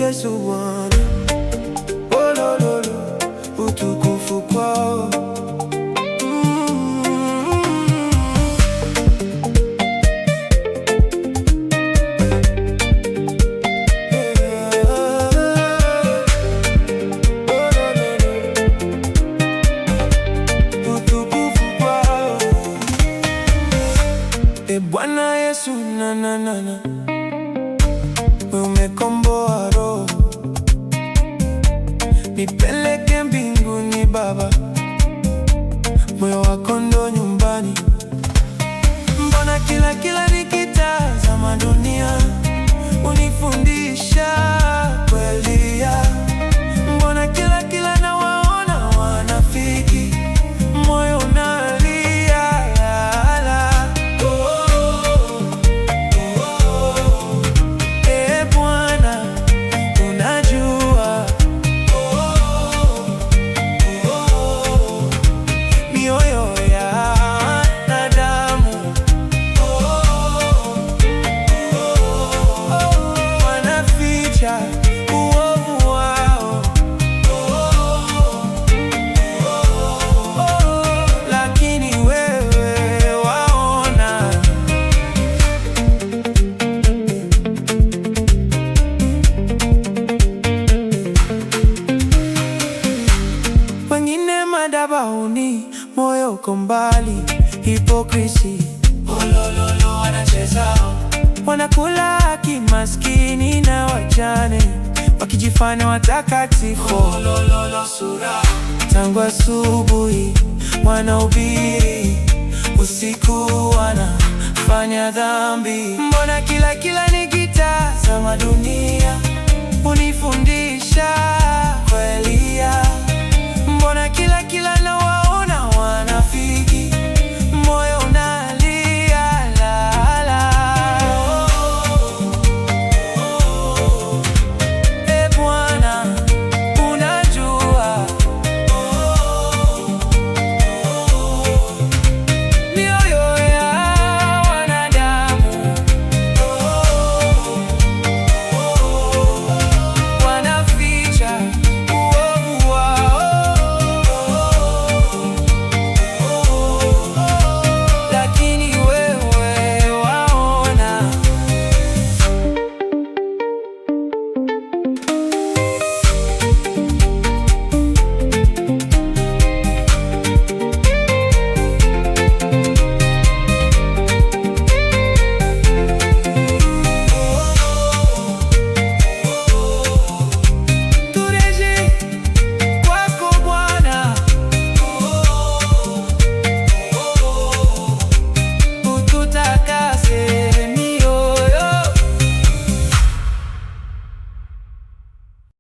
Yesu Bwana. Oh, lo, lo, lo, utukufu kwao. Bwana Yesu na na na na, umekomboa roho, nipeleke mbinguni Baba, moyo wako ndo nyumbani. Mbona kila nikitazama dunia unifundisha kweli ya, mbona kila nawaona wanafiki, moyo unalia. Wengine madhabahuni, moyo uko mbali, hipokrisi. Olololo wanacheza, wanakula kimaskini na wajane, wakijifanya watakatifu. Olololo sura, tangu asubuhi wanahubiri, usiku wanafanya dhambi. Mbona kila nikitazama dunia unifundisha kweli ya,